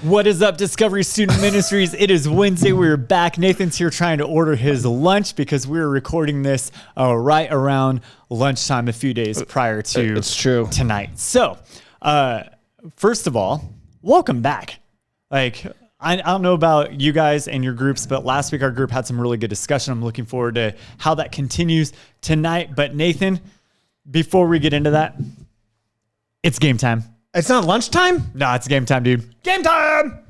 What is up, Discovery Student Ministries? It is Wednesday. We're back. Nathan's here trying to order his lunch because we're recording this right around lunchtime a few days prior to tonight. So, first of all, welcome back. Like, I don't know about you guys and your groups, but last week our group had some really good discussion. I'm looking forward to how that continues tonight. But Nathan, before we get into that, it's game time. It's not lunchtime? No, it's game time, dude. Game time!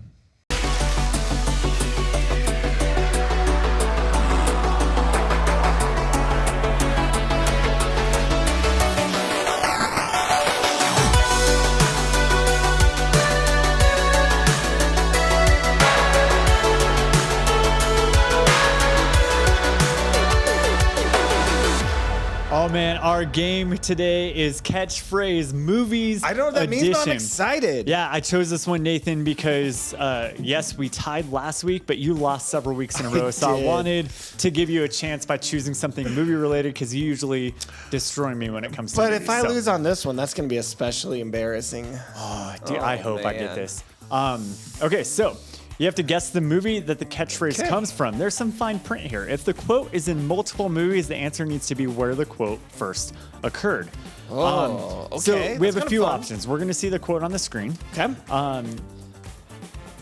Oh man, our game today is catchphrase movies. I don't know what that means, but I'm excited. Yeah, I chose this one, Nathan, because yes, we tied last week, but you lost several weeks in a row. So I wanted to give you a chance by choosing something movie related because you usually destroy me when it comes to movies. But if I lose on this one, that's going to be especially embarrassing. Oh, dude, I hope I get this. Okay, so you have to guess the movie that the catchphrase comes from. There's some fine print here. If the quote is in multiple movies, the answer needs to be where the quote first occurred. Okay. So we have a few options. We're going to see the quote on the screen. Okay.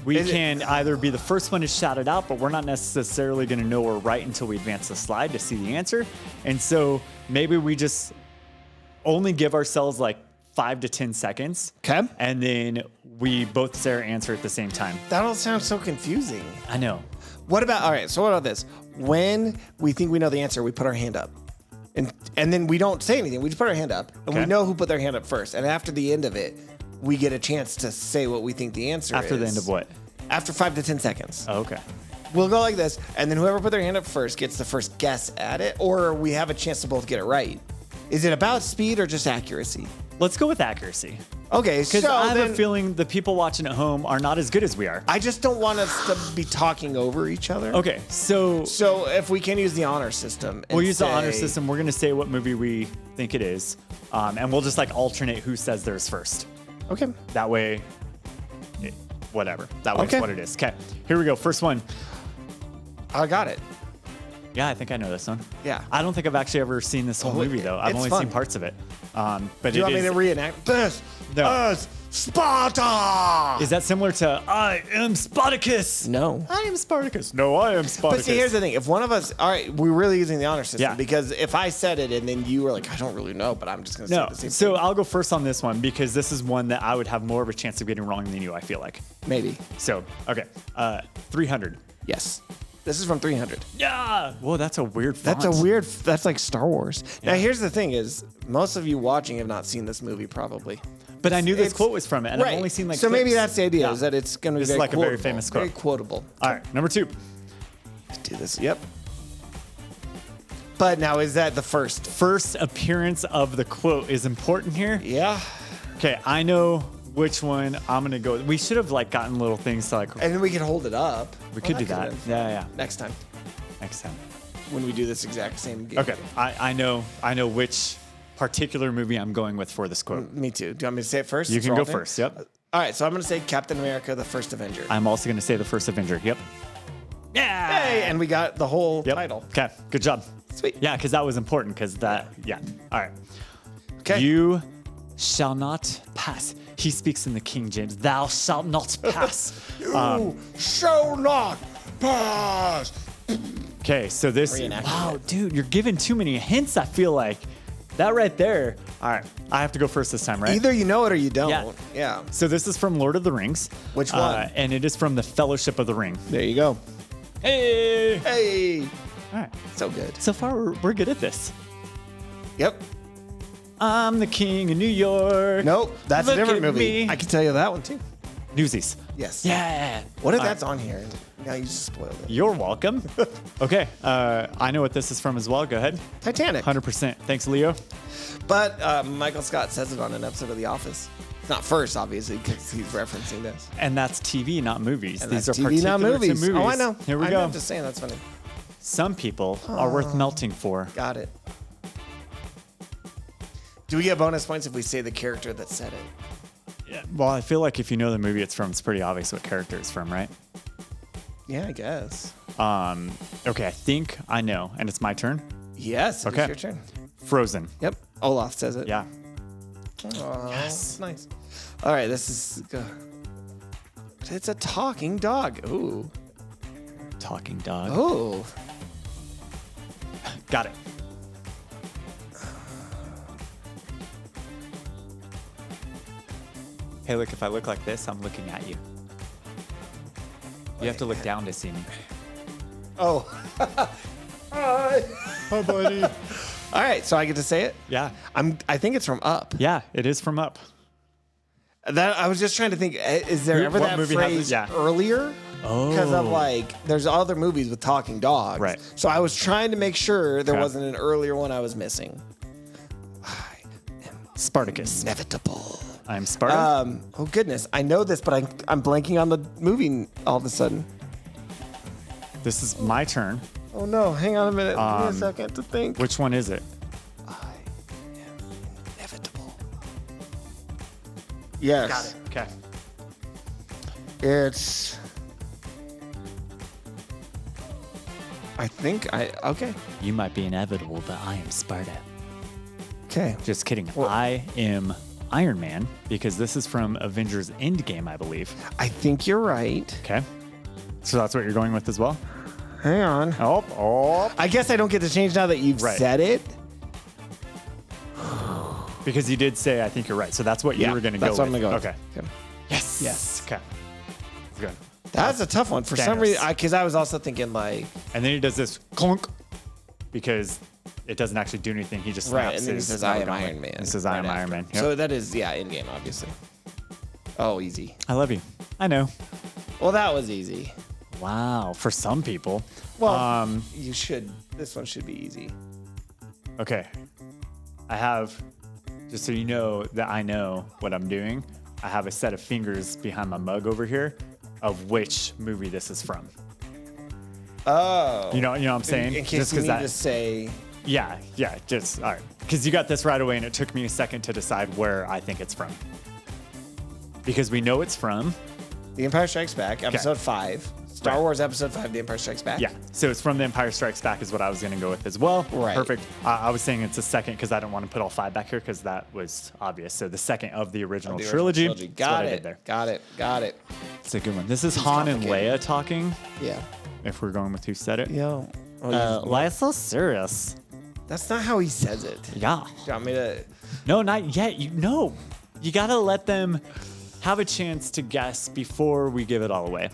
We can either be the first one to shout it out, but we're not necessarily going to know we're right until we advance the slide to see the answer. And so maybe we just only give ourselves like 5 to 10 seconds. Okay. And then we both say our answer at the same time. That all sounds so confusing. I know. What about this? When we think we know the answer, we put our hand up. And then we don't say anything. We just put our hand up. And we know who put their hand up first. And after the end of it, we get a chance to say what we think the answer is. After the end of what? After 5 to 10 seconds. Oh, okay. We'll go like this. And then whoever put their hand up first gets the first guess at it. Or we have a chance to both get it right. Is it about speed or just accuracy? Let's go with accuracy. Okay, because I have a feeling the people watching at home are not as good as we are. I just don't want us to be talking over each other. Okay, so if we can use the honor system, we'll use the honor system. We're gonna say what movie we think it is, and we'll just like alternate who says theirs first. Okay. That way, whatever. That way, it's what it is. Okay, here we go. First one. I got it. Yeah, I think I know this one. Yeah. I don't think I've actually ever seen this whole movie, though. I've only seen parts of it. But do you want me to reenact this? No. Is Sparta! Is that similar to I am Spartacus? No. I am Spartacus. No, I am Spartacus. But see, here's the thing. If one of us, all right, we're really using the honor system because if I said it and then you were like, I don't really know, but I'm just going to say the same thing. So I'll go first on this one because this is one that I would have more of a chance of getting wrong than you, I feel like. Maybe. So, okay. 300. Yes. This is from 300. Yeah. Whoa, that's a weird font. That's like Star Wars. Yeah. Now, here's the thing is, most of you watching have not seen this movie probably. But I knew this quote was from it, and I've only seen like So clips. maybe that's the idea, is that it's going to be like a very famous quote. Very quotable. All right, number 2. Let's do this. Yep. But now, is that the first? First appearance of the quote is important here. Yeah. Okay, I know which one I'm gonna go with. We should have like gotten little things to like. And then we could hold it up. We could do that. Yeah. Next time. When we do this exact same game. Okay, I know which particular movie I'm going with for this quote. Me too. Do you want me to say it first? You can go first. Yep. All right, so I'm gonna say Captain America: The First Avenger. I'm also gonna say The First Avenger. Yep. Yeah. Hey, and we got the whole title. Okay, good job. Sweet. Yeah, because that was important. Because that. Yeah. All right. Okay. You shall not pass. He speaks in the King James. Thou shalt not pass. You shall not pass. Okay, so this. Wow, dude, you're giving too many hints. I feel like that right there. All right, I have to go first this time, right? Either you know it or you don't. Yeah. So this is from Lord of the Rings. Which one? And it is from the Fellowship of the Ring. There you go. Hey. Hey. All right. So good. So far, we're good at this. Yep. I'm the king of New York. Nope, that's a different movie. Me. I can tell you that one too. Newsies. Yes. Yeah. What if that's on here? Now you just spoiled it. You're welcome. Okay. I know what this is from as well. Go ahead. Titanic. 100%. Thanks, Leo. But Michael Scott says it on an episode of The Office. It's not first, obviously, because he's referencing this. And that's TV, not movies. And These that's are TV, not particular movies. to movies. Oh, I know. Here we go. I'm just saying that's funny. Some people are worth melting for. Got it. Do we get bonus points if we say the character that said it? Yeah, Well, I feel like if you know the movie it's from, it's pretty obvious what character it's from, right? Yeah, I guess. Okay, I think I know, and it's my turn. Yes, Okay. it's your turn. Frozen. Yep. Olaf says it. Yeah. Oh, Yes. nice. All right, this is. It's a talking dog. Ooh. Talking dog. Oh. Got it. Hey, look, if I look like this, I'm looking at you. You have to look down to see me. Oh. Hi. Hi, buddy. All right, so I get to say it. Yeah. I think it's from Up. Yeah, it is from Up. That I was just trying to think. Is there ever What that movie phrase has it? Yeah. earlier? Oh. Because of there's other movies with talking dogs. Right. So I was trying to make sure there Okay. wasn't an earlier one I was missing. Spartacus. Inevitable. I'm Sparta. Oh goodness, I know this, but I'm blanking on the movie all of a sudden. This is my turn. Oh no, hang on a minute. Give me a second to think. Which one is it? I am inevitable. Yes. Okay. It's. I think okay. You might be inevitable, but I am Sparta. Okay. Just kidding. I am Iron Man because this is from Avengers Endgame, I believe. I think you're right. Okay. So that's what you're going with as well? Hang on. Oh. I guess I don't get to change now that you've said it. Because you did say I think you're right. So that's what you were going to go with. That's what I'm going to go Okay. with. Okay. Yes. Yes. Okay. Good. That's a tough one. For some Thanos. reason, because I was also thinking like. And then he does this clunk because it doesn't actually do anything. He just snaps Right, and then he his says, I am gauntlet. Iron Man. He says, I am right Iron after. Man. Yep. So that is, in-game, obviously. Oh, easy. I love you. I know. Well, that was easy. Wow. For some people. Well, this one should be easy. Okay. I have, just so you know that I know what I'm doing, I have a set of fingers behind my mug over here of which movie this is from. Oh. You know what I'm saying? In case you need to say. Yeah, just, all right. Because you got this right away, and it took me a second to decide where I think it's from. Because we know it's from. The Empire Strikes Back, Episode 5. Star Wars Episode 5, The Empire Strikes Back. Yeah, so it's from The Empire Strikes Back is what I was going to go with as well. Right. Perfect. I was saying it's a second because I don't want to put all 5 back here because that was obvious. So the second of the original trilogy. Got it. It's a good one. This is Han and Leia talking. Yeah. If we're going with who said it. Yo. Leia's so serious. That's not how he says it. Yeah. You want me to? No, not yet. You got to let them have a chance to guess before we give it all away.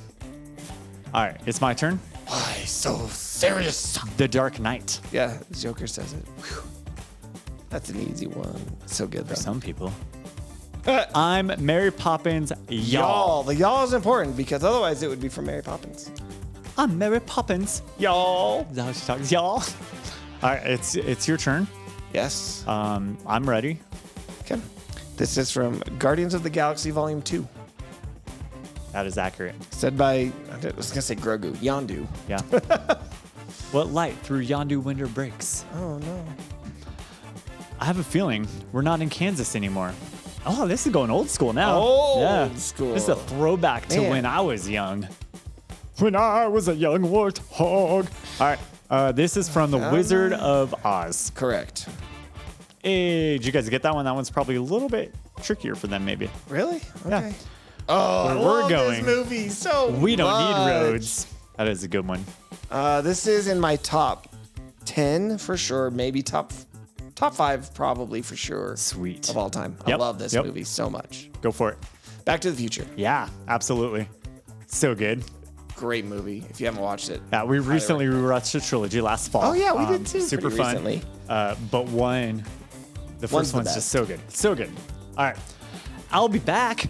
All right, it's my turn. Why so serious? The Dark Knight. Yeah, the Joker says it. Whew. That's an easy one. So good though. For some people. I'm Mary Poppins, y'all. The y'all is important because otherwise it would be from Mary Poppins. I'm Mary Poppins, y'all. Is that how she talks? Y'all. All right, it's your turn. Yes. I'm ready. Okay. This is from Guardians of the Galaxy Volume 2. That is accurate. Said by, I was going to say Grogu, Yondu. Yeah. What light through yonder winter breaks? Oh, no. I have a feeling we're not in Kansas anymore. Oh, this is going old school now. Old school. This is a throwback to when I was young. When I was a young warthog. All right. This is from The Wizard of Oz. Correct. Hey, did you guys get that one? That one's probably a little bit trickier for them, maybe. Really? Okay. Yeah. Oh, Where I we're love going, this movie so We don't much. need roads. That is a good one. This is in my top 10 for sure. Maybe top 5 probably for sure. Sweet. Of all time. Yep. I love this Yep. movie so much. Go for it. Back to the Future. Yeah, absolutely. So good. Great movie. If you haven't watched it. Yeah, we recently rewatched the trilogy last fall. Oh yeah, we did too. Super pretty fun. Recently. But the first one's best. just so good. So good. All right. I'll be back.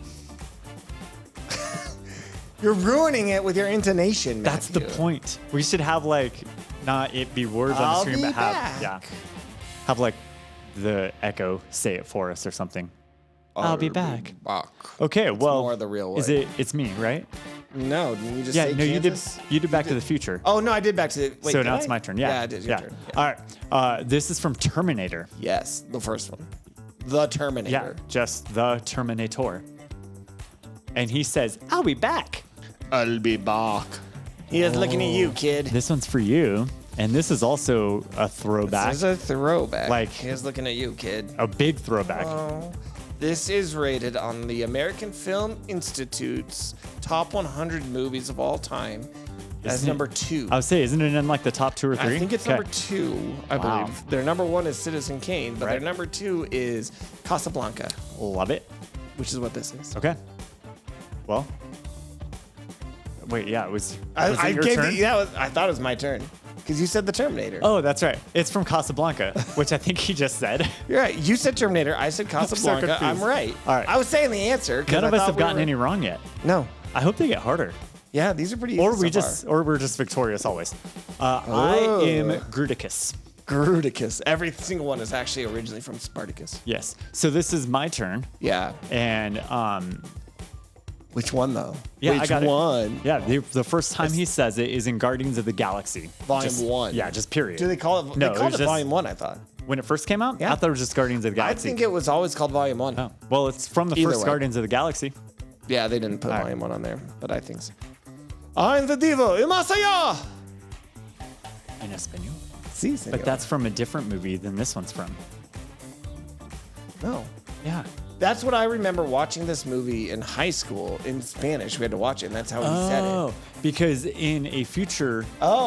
You're ruining it with your intonation, That's the Matthew. point. We should have not it be words on the I'll screen, be but have back. have the echo say it for us or something. I'll be back. Okay, well, more the real way. It's me, right? No, didn't you just Yeah, say no, Kansas? you did Back to the Future. Oh no, I did Back to the. Wait, so did now I? it's my turn. Yeah, Yeah, it is your turn. Yeah. All right. This is from Terminator. Yes, the first one. The Terminator. Yeah, just the Terminator. And he says, I'll be back. I'll be back. He is looking at you, kid. This one's for you. And this is also a throwback. This is a throwback. Like, he is looking at you, kid. A big throwback. Oh. This is rated on the American Film Institute's top 100 movies of all time as number 2. I would say, isn't it in like the top 2 or 3? I think it's number 2, I believe. Their number 1 is Citizen Kane, but their number 2 is Casablanca. Love it. Which is what this is. Okay. Well. Wait, yeah, it was I it your gave turn? I thought it was my turn. Because you said the Terminator. Oh, that's right. It's from Casablanca, which I think he just said. You're right. You said Terminator. I said Casablanca. I'm right. All right. I was saying the answer. None of us have gotten any wrong yet. No. I hope they get harder. Yeah, these are pretty easy Or we're just victorious always. I am Grudicus. Grudicus. Every single one is actually originally from Spartacus. Yes. So this is my turn. Yeah. And which one though? Yeah, Which I got one? It. Yeah, the first time he says it is in Guardians of the Galaxy. Volume 1. Yeah, just period. Do they call it? No, they called it just, Volume 1, I thought. When it first came out? Yeah. I thought it was just Guardians of the Galaxy. I think it was always called Volume 1. Oh. Well, it's from the first Guardians of the Galaxy. Yeah, they didn't put Volume 1 on there, but I think so. I'm the Divo, y más allá! In Espanol. Sí, señor. But that's from a different movie than this one's from. No. Yeah. That's what I remember watching this movie in high school in Spanish. We had to watch it, and that's how he said it. Oh, because in a future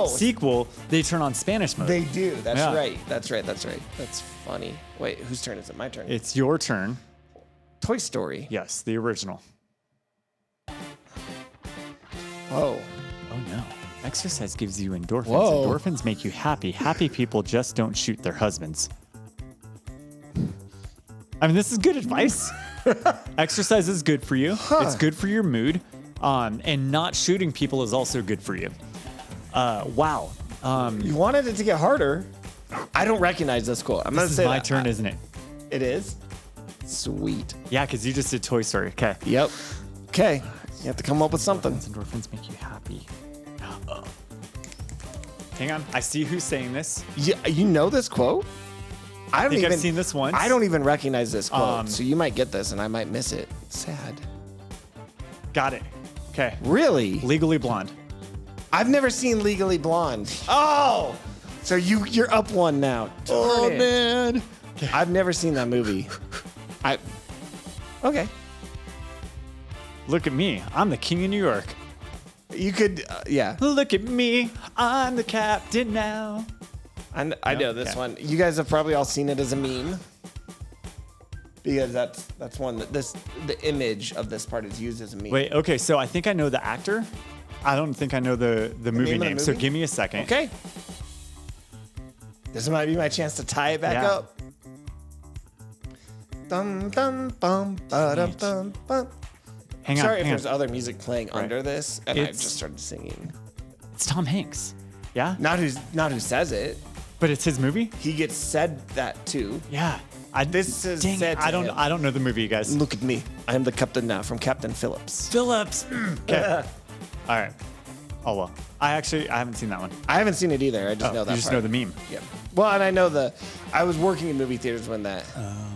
sequel, they turn on Spanish mode. They do. That's right. That's right. That's right. That's funny. Wait, whose turn is it? My turn. It's your turn. Toy Story. Yes, the original. Whoa. Oh, no. Exercise gives you endorphins. Whoa. Endorphins make you happy. Happy people just don't shoot their husbands. I mean, this is good advice. Exercise is good for you. It's good for your mood. And not shooting people is also good for you. Wow. You wanted it to get harder. I don't recognize this quote. I'm going to say my turn, isn't it? It is? Sweet. Yeah, because you just did Toy Story. Okay. Yep. Okay. You have to come up with something. Endorphins make you happy. Hang on. I see who's saying this. You know this quote? I think I've seen this once. I don't even recognize this quote, so you might get this and I might miss it. Sad. Got it. Okay. Really? Legally Blonde. I've never seen Legally Blonde. Oh! So you're up one now. Darn it. Man. Okay. I've never seen that movie. Okay. Look at me. I'm the king of New York. You could, yeah. Look at me. I'm the captain now. I know this one. You guys have probably all seen it as a meme. Because that's one that the image of this part is used as a meme. Wait, okay, so I think I know the actor. I don't think I know the movie name. So give me a second. Okay. This might be my chance to tie it back up. Dum dum bum ba-dum bum bum. Hang on. Sorry if there's other music playing under this, and I just started singing. It's Tom Hanks. Yeah? Not who says it. But it's his movie? He gets said that too. Yeah. This is said to him. I don't know the movie, you guys. Look at me. I am the captain now from Captain Phillips. Phillips. Okay. All right. Oh, well. I haven't seen that one. I haven't seen it either. I just know that You just know the meme. Yeah. Well, and I know I was working in movie theaters when that. Oh.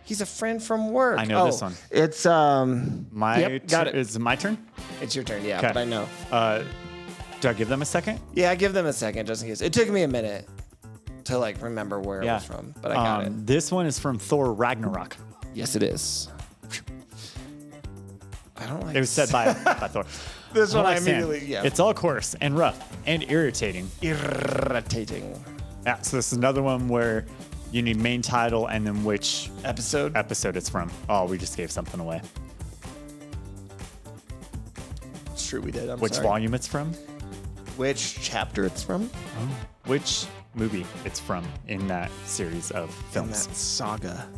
He's a friend from work. I know this one. It's got it. Is it my turn? It's your turn, yeah, but I know. Do I give them a second? Yeah, I give them a second just in case. It took me a minute to remember where it was from, but I got it. This one is from Thor Ragnarok. Yes, it is. I don't like it. Was said by Thor. This one I immediately, yeah. It's all coarse and rough and irritating. Irritating. Yeah, so this is another one where you need main title and then which episode it's from. Oh, we just gave something away. It's true, we did. Which volume it's from? Which chapter it's from? Oh. Which movie it's from in that series of films? In that saga.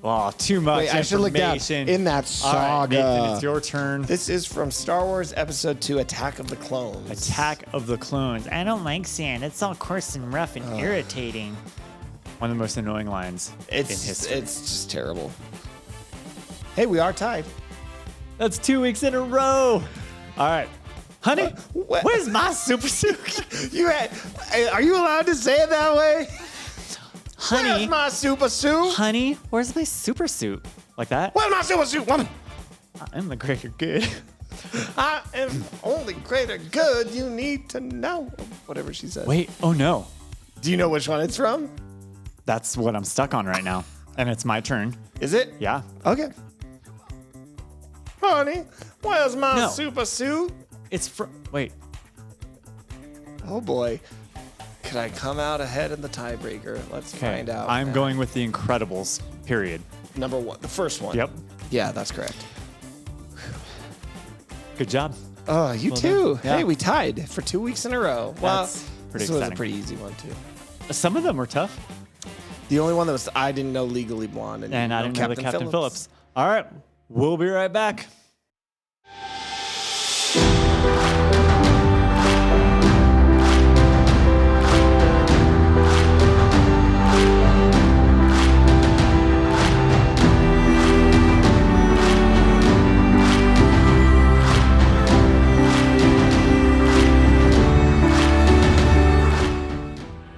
Oh, too much information. I should look down. In that saga. All right, Nathan, it's your turn. This is from Star Wars Episode 2, Attack of the Clones. Attack of the Clones. I don't like sand. It's all coarse and rough and irritating. One of the most annoying lines in history. It's just terrible. Hey, we are tied. That's 2 weeks in a row. All right. Honey, where's my super suit? Are you allowed to say it that way? Honey. Where's my super suit? Honey, where's my super suit? Like that? Where's my super suit, woman? I am the greater good. I am only greater good you need to know. Whatever she says. Wait, oh no. Do you know which one it's from? That's what I'm stuck on right now. And it's my turn. Is it? Yeah. Okay. Honey, where's my super suit? It's wait. Oh boy. Could I come out ahead in the tiebreaker? Let's find out. I'm going with The Incredibles, period. Number one, the first one. Yep. Yeah, that's correct. Good job. Oh, you too. Yeah. Hey, we tied for 2 weeks in a row. Well, That's pretty this was exciting. a pretty easy one too. Some of them were tough. The only one that was I didn't know Legally Blonde And I didn't know the Captain Phillips. All right. We'll be right back.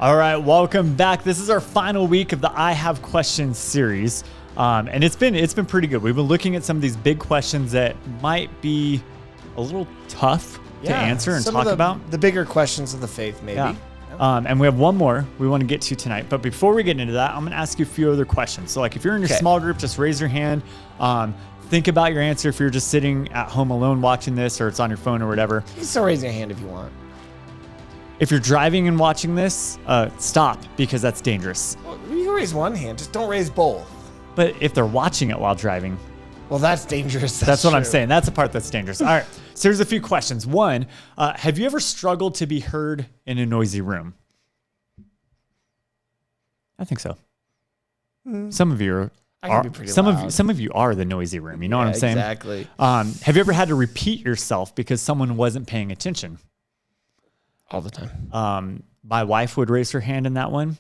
All right, welcome back. This is our final week of the I Have Questions series, and it's been pretty good. We've been looking at some of these big questions that might be a little tough to answer and talk about. The bigger questions of the faith, maybe. Yeah. And we have one more we want to get to tonight. But before we get into that, I'm going to ask you a few other questions. So, like, if you're in your small group, just raise your hand. Think about your answer if you're just sitting at home alone watching this, or it's on your phone or whatever. You can still raise your hand if you want. If you're driving and watching this, stop, because that's dangerous. Well, you can raise one hand, just don't raise both. But if they're watching it while driving, well, that's dangerous. That's what I'm saying. That's the part that's dangerous. All right. So here's a few questions. One, have you ever struggled to be heard in a noisy room? I think so. Some of you some of you are the noisy room. You know what I'm saying? Exactly. Have you ever had to repeat yourself because someone wasn't paying attention? All the time. My wife would raise her hand in that one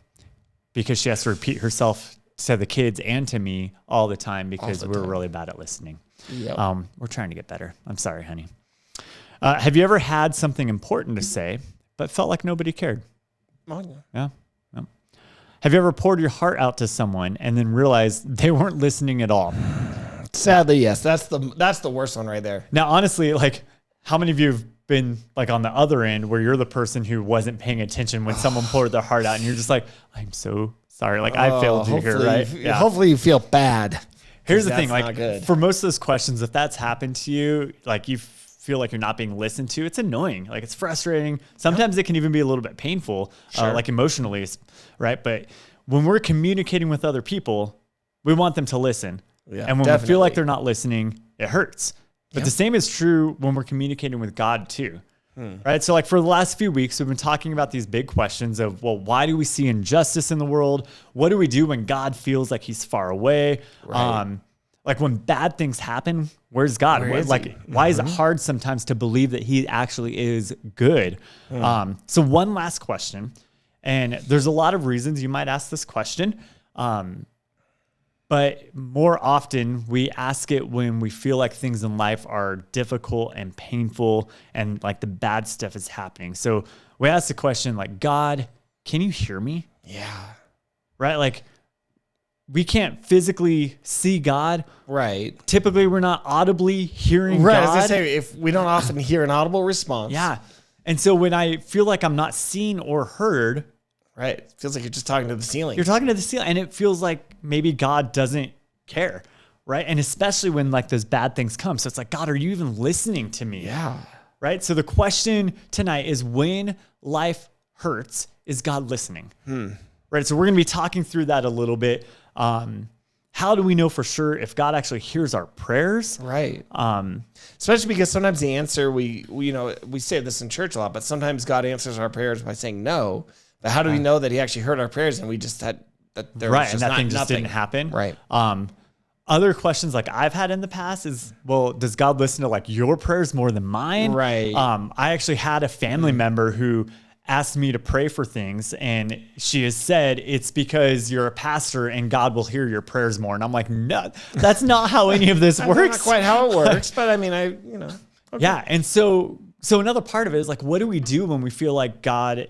because she has to repeat herself to the kids and to me all the time because we're really bad at listening. Yep. We're trying to get better. I'm sorry, honey. Have you ever had something important to say but felt like nobody cared? Oh, Yeah. Yeah. Have you ever poured your heart out to someone and then realized they weren't listening at all? Sadly, yes. That's the worst one right there. Now, honestly, like, how many of you have been like on the other end where you're the person who wasn't paying attention when someone poured their heart out and you're just like, I'm so sorry. Like, I failed you here, right? Hopefully you feel bad. Here's the thing, like, for most of those questions, if that's happened to you, like, you feel like you're not being listened to, it's annoying. Like, it's frustrating. Sometimes it can even be a little bit painful, like emotionally, right? But when we're communicating with other people, we want them to listen. Yeah, and when we feel like they're not listening, it hurts. But the same is true when we're communicating with God too, right? So, like, for the last few weeks, we've been talking about these big questions of, well, why do we see injustice in the world? What do we do when God feels like he's far away? Right. Like, when bad things happen, where's God? Why is it hard sometimes to believe that he actually is good? So one last question, and there's a lot of reasons you might ask this question. But more often, we ask it when we feel like things in life are difficult and painful and like the bad stuff is happening. So we ask the question like, God, can you hear me? Yeah. Right? Like, we can't physically see God. Right. Typically, we're not audibly hearing God. Right. As I say, if we don't often hear an audible response. Yeah. And so when I feel like I'm not seen or heard, right. It feels like you're just talking to the ceiling. You're talking to the ceiling. And it feels like maybe God doesn't care. Right. And especially when like those bad things come. So it's like, God, are you even listening to me? Yeah. Right. So the question tonight is, when life hurts, is God listening? Right. So we're going to be talking through that a little bit. How do we know for sure if God actually hears our prayers? Right. Especially because sometimes the answer, we say this in church a lot, but sometimes God answers our prayers by saying no. But how do we know that he actually heard our prayers and we just had that there was just and that thing just nothing. Didn't happen? Right. Other questions like I've had in the past is, well, does God listen to like your prayers more than mine? Right. I actually had a family member who asked me to pray for things, and she has said it's because you're a pastor and God will hear your prayers more. And I'm like, no, that's not how any of this works. That's not quite how it works, but I mean, Okay. Yeah. And so another part of it is like, what do we do when we feel like God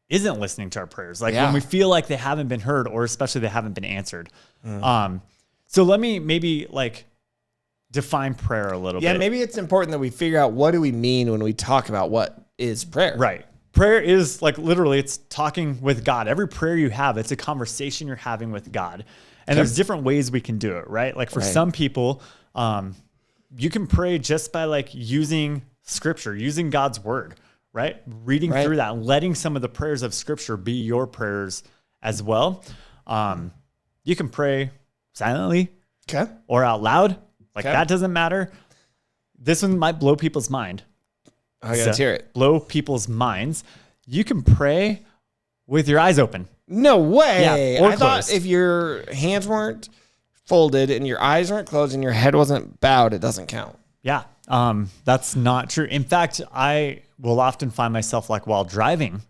isn't listening to our prayers? Like when we feel like they haven't been heard, or especially they haven't been answered. So let me maybe like define prayer a little bit. Yeah, maybe it's important that we figure out what do we mean when we talk about what is prayer. Right. Prayer is like literally it's talking with God. Every prayer you have, it's a conversation you're having with God. And there's different ways we can do it, right? Like for some people, you can pray just by like using scripture, using God's word, right? Reading through that and letting some of the prayers of scripture be your prayers as well. You can pray silently or out loud. Like that doesn't matter. This one might blow people's mind. Let's hear it. Blow people's minds. You can pray with your eyes open. No way. Yeah, or I thought if your hands weren't folded and your eyes weren't closed and your head wasn't bowed, it doesn't count. Yeah. That's not true. In fact, I will often find myself like while driving,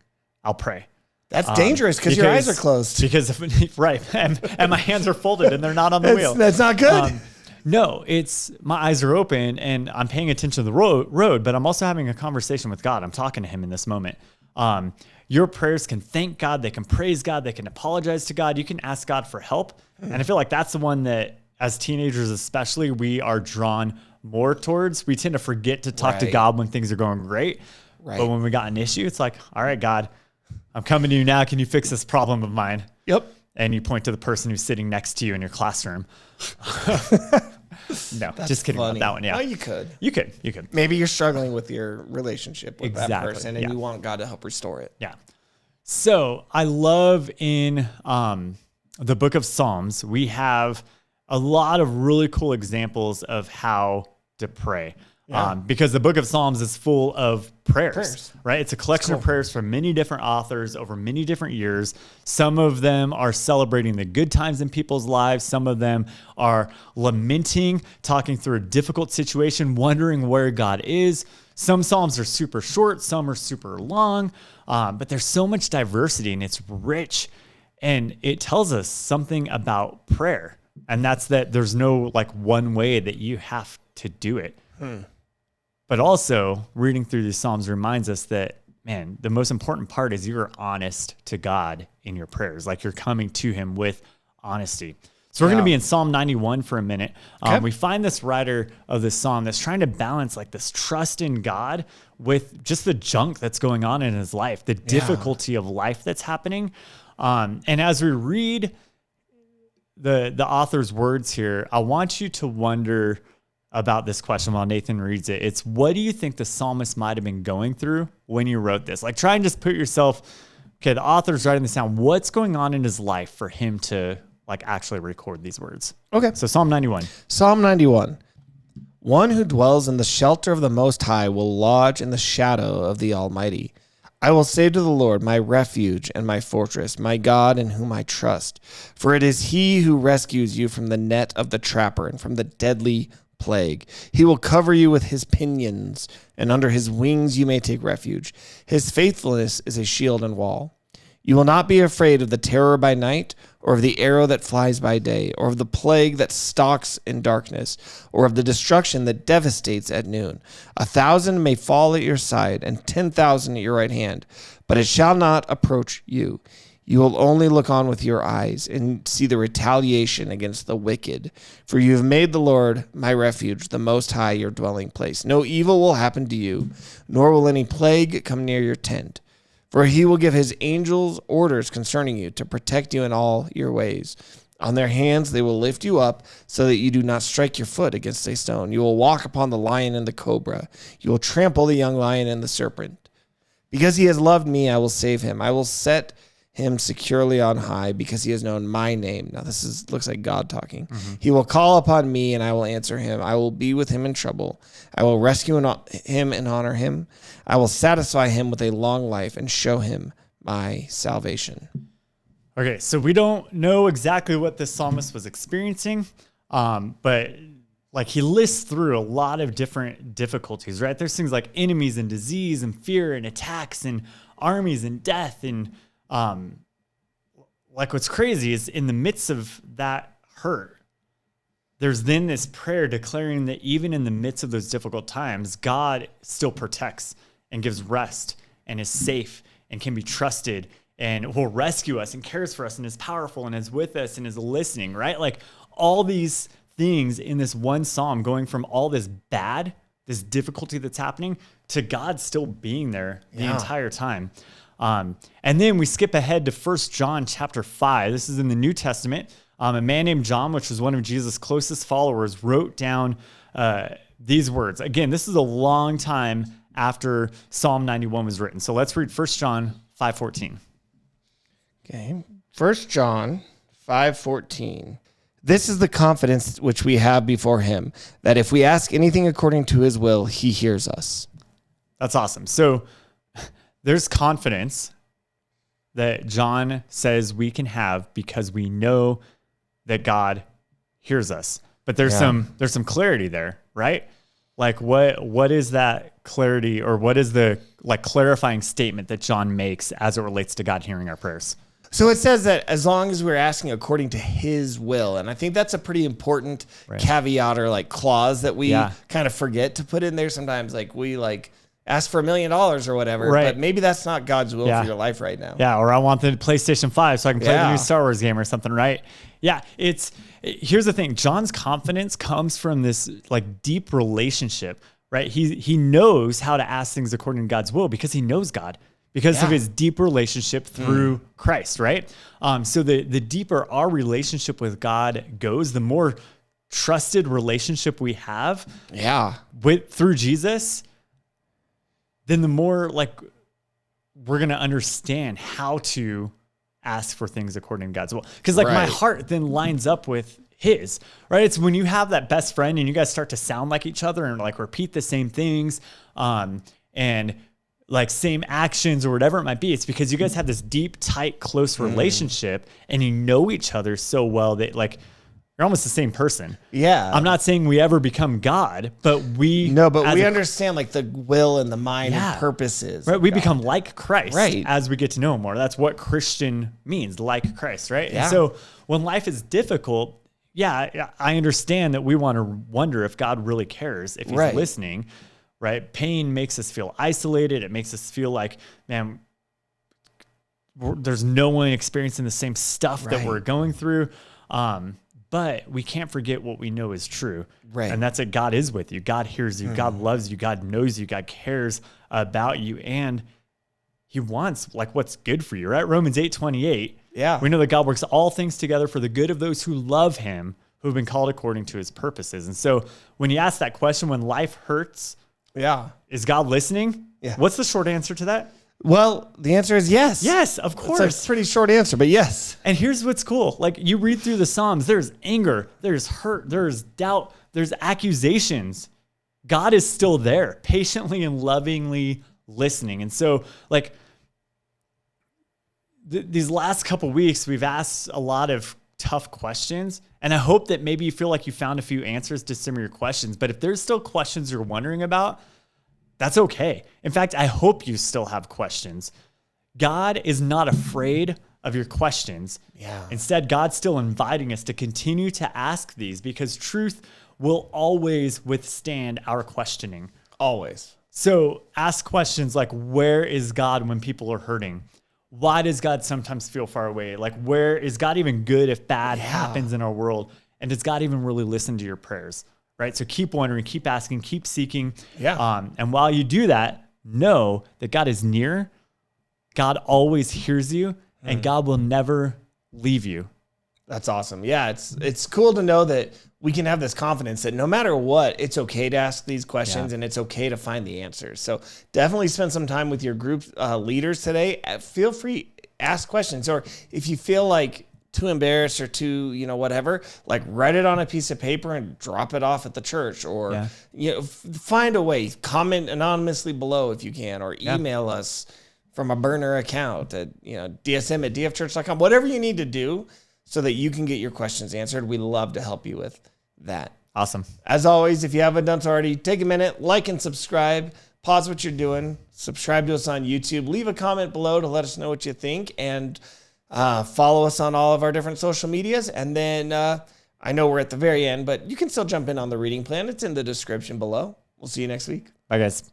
I'll pray. That's dangerous because your eyes are closed. Because and my hands are folded and they're not on the wheel. That's not good. No, it's my eyes are open and I'm paying attention to the road, but I'm also having a conversation with God. I'm talking to him in this moment. Your prayers can thank God. They can praise God. They can apologize to God. You can ask God for help. And I feel like that's the one that as teenagers, especially, we are drawn more towards. We tend to forget to talk to God when things are going great. Right. But when we got an issue, it's like, all right, God, I'm coming to you now. Can you fix this problem of mine? Yep. And you point to the person who's sitting next to you in your classroom. No, that's just kidding about that one. Yeah. Oh, you could. You could. Maybe you're struggling with your relationship with that person and you want God to help restore it. Yeah. So I love in the book of Psalms, we have a lot of really cool examples of how to pray. Because the book of Psalms is full of prayers, right? It's a collection of prayers from many different authors over many different years. Some of them are celebrating the good times in people's lives. Some of them are lamenting, talking through a difficult situation, wondering where God is. Some Psalms are super short. Some are super long. But there's so much diversity and it's rich. And it tells us something about prayer. And that's that there's no like one way that you have to do it. But also, reading through these Psalms reminds us that, man, the most important part is you're honest to God in your prayers. Like you're coming to him with honesty. So we're going to be in Psalm 91 for a minute. We find this writer of this psalm that's trying to balance like this trust in God with just the junk that's going on in his life, the difficulty of life that's happening. And as we read the author's words here, I want you to wonder about this question while Nathan reads it. It's, what do you think the psalmist might have been going through when you wrote this? Like try and just put yourself, okay, the author's writing this down. What's going on in his life for him to like actually record these words? Okay. So Psalm 91. Psalm 91. One who dwells in the shelter of the Most High will lodge in the shadow of the Almighty. I will say to the Lord, my refuge and my fortress, my God in whom I trust. For it is he who rescues you from the net of the trapper and from the deadly plague. He will cover you with his pinions, and under his wings you may take refuge. His faithfulness is a shield and wall. You will not be afraid of the terror by night, or of the arrow that flies by day, or of the plague that stalks in darkness, or of the destruction that devastates at noon. 1,000 may fall at your side, and 10,000 at your right hand, but it shall not approach you. You will only look on with your eyes and see the retaliation against the wicked. For you have made the Lord my refuge, the Most High your dwelling place. No evil will happen to you, nor will any plague come near your tent. For he will give his angels orders concerning you to protect you in all your ways. On their hands they will lift you up so that you do not strike your foot against a stone. You will walk upon the lion and the cobra. You will trample the young lion and the serpent. Because he has loved me, I will save him. I will set him securely on high because he has known my name. Now looks like God talking. He will call upon me and I will answer him. I will be with him in trouble. I will rescue him and honor him. I will satisfy him with a long life and show him my salvation. Okay, so we don't know exactly what this psalmist was experiencing, but like he lists through a lot of different difficulties, right? There's things like enemies and disease and fear and attacks and armies and death. And like what's crazy is in the midst of that hurt, there's then this prayer declaring that even in the midst of those difficult times, God still protects and gives rest and is safe and can be trusted and will rescue us and cares for us and is powerful and is with us and is listening, right? Like all these things in this one psalm, going from all this bad, this difficulty that's happening, to God still being there the entire time. And then we skip ahead to 1 John chapter 5. This is in the New Testament. A man named John, which was one of Jesus' closest followers, wrote down these words. Again, this is a long time after Psalm 91 was written. So let's read 1 John 5:14. Okay. 1 John 5:14. This is the confidence which we have before him, that if we ask anything according to his will, he hears us. That's awesome. So there's confidence that John says we can have because we know that God hears us. But there's some clarity there, right? Like what is that clarity, or what is the clarifying statement that John makes as it relates to God hearing our prayers? So it says that as long as we're asking according to his will, and I think that's a pretty important caveat or clause that we kind of forget to put in there sometimes. We ask for $1 million or whatever, but maybe that's not God's will for your life right now. Yeah, or I want the PlayStation 5 so I can play the new Star Wars game or something, right? Yeah, here's the thing. John's confidence comes from this deep relationship, right? He knows how to ask things according to God's will because he knows God, because of his deep relationship through Christ, right? So the deeper our relationship with God goes, the more trusted relationship we have through Jesus, then the more we're going to understand how to ask for things according to God's will. Because my heart then lines up with his, right? It's when you have that best friend and you guys start to sound like each other and repeat the same things and same actions or whatever it might be. It's because you guys have this deep, tight, close relationship and you know each other so well that you're almost the same person. Yeah. I'm not saying we ever become God, but we... No, but we understand the will and the mind and purposes. Right. We become like Christ as we get to know him more. That's what Christian means, like Christ, right? Yeah. And so when life is difficult, I understand that we want to wonder if God really cares, if he's listening, right? Pain makes us feel isolated. It makes us feel like, man, there's no one experiencing the same stuff that we're going through. But we can't forget what we know is true. Right. And that's that God is with you. God hears you. God loves you. God knows you. God cares about you. And he wants what's good for you, right? Romans 8:28. Yeah. We know that God works all things together for the good of those who love him, who have been called according to his purposes. And so when you ask that question, when life hurts, is God listening? Yeah. What's the short answer to that? Well, the answer is yes. Yes, of course. It's a pretty short answer, but yes. And here's what's cool. You read through the Psalms, there's anger, there's hurt, there's doubt, there's accusations. God is still there, patiently and lovingly listening. And so, these last couple weeks, we've asked a lot of tough questions. And I hope that maybe you feel like you found a few answers to some of your questions. But if there's still questions you're wondering about, that's okay. In fact, I hope you still have questions. God is not afraid of your questions. Yeah. Instead, God's still inviting us to continue to ask these because truth will always withstand our questioning. Always. So ask questions like, where is God when people are hurting? Why does God sometimes feel far away? Where is God even good if bad happens in our world? And does God even really listen to your prayers? Right? So keep wondering, keep asking, keep seeking. Yeah. And while you do that, know that God is near. God always hears you, and God will never leave you. That's awesome. Yeah, it's cool to know that we can have this confidence that no matter what, it's okay to ask these questions and it's okay to find the answers. So definitely spend some time with your group leaders today. Feel free, ask questions. Or if you feel too embarrassed or too, whatever, write it on a piece of paper and drop it off at the church, or, find a way, comment anonymously below if you can, or email us from a burner account at, dsm@dfchurch.com, whatever you need to do so that you can get your questions answered. We love to help you with that. Awesome. As always, if you haven't done so already, take a minute, like and subscribe, pause what you're doing, subscribe to us on YouTube, leave a comment below to let us know what you think, and follow us on all of our different social medias. And then I know we're at the very end, but you can still jump in on the reading plan. It's in the description below. We'll see you next week. Bye, guys.